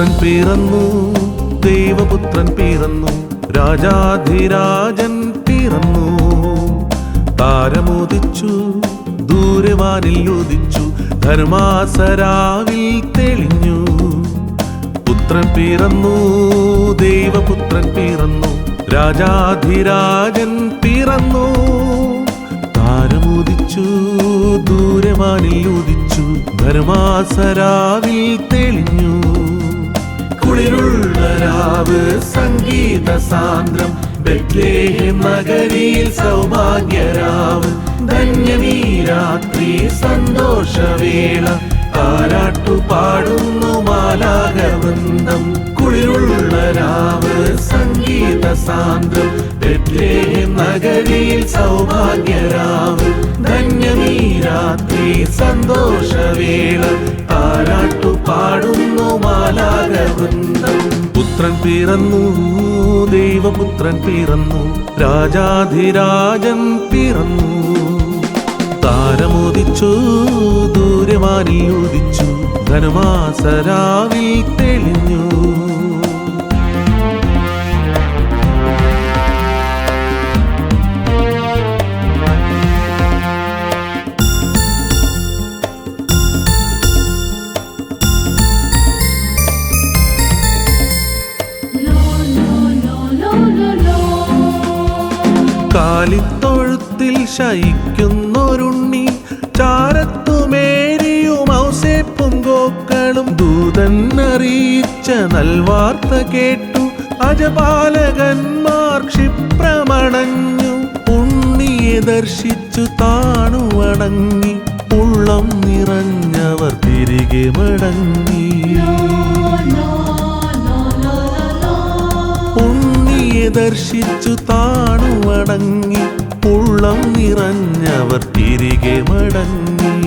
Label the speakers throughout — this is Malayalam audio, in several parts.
Speaker 1: പുത്രൻ പിറന്നു, ദൈവപുത്രൻ പിറന്നു, രാജാധിരാജൻ പിറന്നു. താരമോദിച്ചു, ദൂരവാനിൽ ഉദിച്ചു, ധർമാസരാവിൽ തെളിഞ്ഞു. പുത്രൻ പിറന്നു, ദൈവപുത്രൻ പിറന്നു, രാജാധിരാജൻ പിറന്നു. താരമോദിച്ചു, ദൂരവാനിൽ ഉദിച്ചു, ധർമാസരാവിൽ തെളിഞ്ഞു. കുളിരുള്ള രാവ്, സംഗീത സാന്ദ്രം, ബെത്ലേഹേം നഗരിയിൽ സൗഭാഗ്യരാവ്. ധന്യമീ രാത്രി, സന്തോഷവേള, താരാട്ടു പാടുന്നു മാലാഖവൃന്ദം. കുളിരുള്ള രാവ്, സംഗീത സാന്ദ്രം, ബെത്ലേഹേം നഗരിയിൽ സൗഭാഗ്യരാവ്. ധന്യമീ രാത്രി, സന്തോഷവേള, താരാട്ടു പാടുന്നു മാലാഖവൃന്ദം. പുത്രൻ പിറന്നു, ദൈവപുത്രൻ പിറന്നു, രാജാധിരാജൻ പിറന്നു. താരമോദിച്ചു, ദൂരവാനിൽ ഉദിച്ചു, ധനുമാസരാവിൽ തെളിഞ്ഞു. കാലിത്തൊഴുത്തിൽ ശയിക്കുന്നൊരുണ്ണി, ചാരത്തുമേരിയും ഔസേപ്പും ഗോക്കളും. ദൂതൻ അറിയിച്ച നൽവാർത്ത കേട്ടു, അജപാലകന്മാർ ക്ഷിപ്രമണഞ്ഞു. ഉണ്ണിയെ ദർശിച്ചു താണു വണങ്ങി, ഉള്ളം നിറഞ്ഞവർ തിരികെ മടങ്ങി. ഉണ്ണിയെ ദർശിച്ചു താണു വണങ്ങി, ഉള്ളം നിറഞ്ഞവർ തിരികെ മടങ്ങി.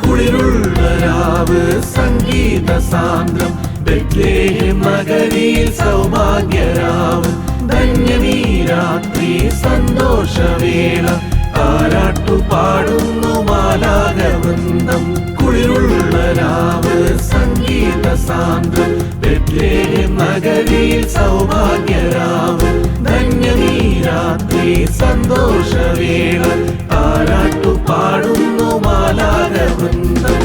Speaker 1: കുളിരുള്ള രാവ്, സംഗീത സാന്ദ്രം, ബെത്ലേഹേം നഗരിയിൽ സൗഭാഗ്യരാവ്. ധന്യമീ രാത്രി, സന്തോഷവേള, താരാട്ടു പാടുന്നു മാലാഖവൃന്ദം. കുളിരുള്ള രാവ്, സംഗീത സാന്ദ്രം, ബെത്ലേഹേം നഗരിയിൽ സൗഭാഗ്യരാവ്. ധന്യമീ രാത്രി, സന്തോഷവേള, താരാട്ടു പാടുന്നു മാലാഖവൃന്ദം.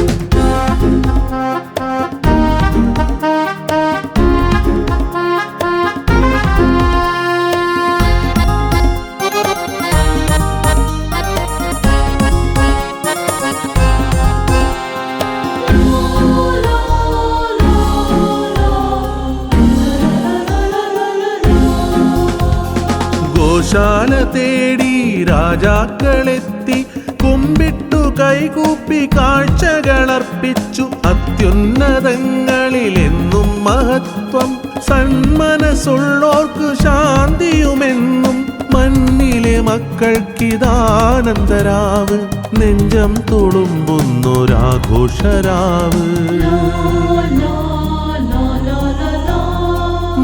Speaker 1: ഗോശാല തേടി രാജാക്കളെത്തി, കുമ്പിട്ടു കൈകൂപ്പി കാഴ്ചകളർപ്പിച്ചു. അത്യുന്നതങ്ങളിലെന്നും മഹത്വം, സന്മനസ്സുള്ളോർക്കു ശാന്തിയുമെന്നും. മണ്ണിലെ മക്കൾക്കിതാനന്ദരാവ്, നെഞ്ചം തുളുമ്പുന്നൊരാഘോഷരാവ്.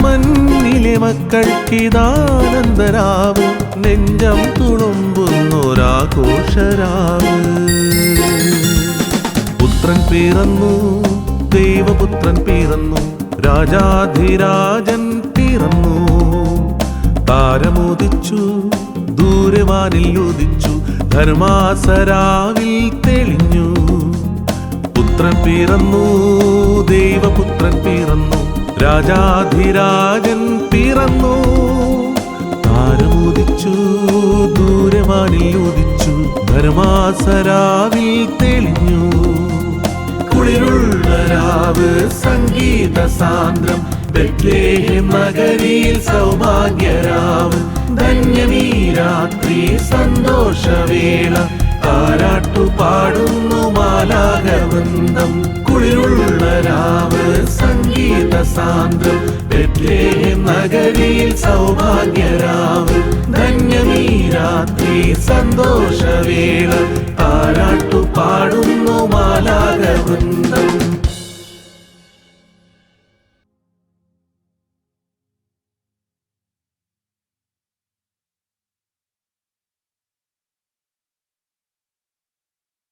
Speaker 1: മണ്ണിലെ മക്കൾക്കിതാനന്ദരാവ്, നെഞ്ചം തുളുമ്പുന്നൊരാഘോഷരാവ്. പുത്രൻ പിറന്നു, ദൈവപുത്രൻ പിറന്നു, രാജാധിരാജൻ പിറന്നു. താരമോദിച്ചു, ദൂരവാനിൽ ഉദിച്ചു, ധർമാസരാവിൽ തെളിഞ്ഞു. പുത്രൻ പിറന്നു, ദൈവപുത്രൻ പിറന്നു, രാജാധിരാജൻ പിറന്നു. താരമോദിച്ചു, ദൂരവാനിൽ ഉദിച്ചു, ധർമാസരാവിൽ തെളിഞ്ഞു. കുളിരുള്ള രാവ്, സംഗീത സാന്ദ്രം, ബെത്ലേഹേം നഗരിയിൽ സൗഭാഗ്യരാവ്. ധന്യമീ രാത്രി, സന്തോഷവേള, താരാട്ടു പാടുന്നു മാലാഖവൃന്ദം. കുളിരുള്ള രാവ്, സംഗീത സാന്ദ്രം, ബെത്ലേഹേം നഗരിയിൽ സൗഭാഗ്യരാവ്. ധന്യമീ രാത്രി, സന്തോഷവേള, താരാട്ടു പാടുന്നു മാലാഖവൃന്ദം.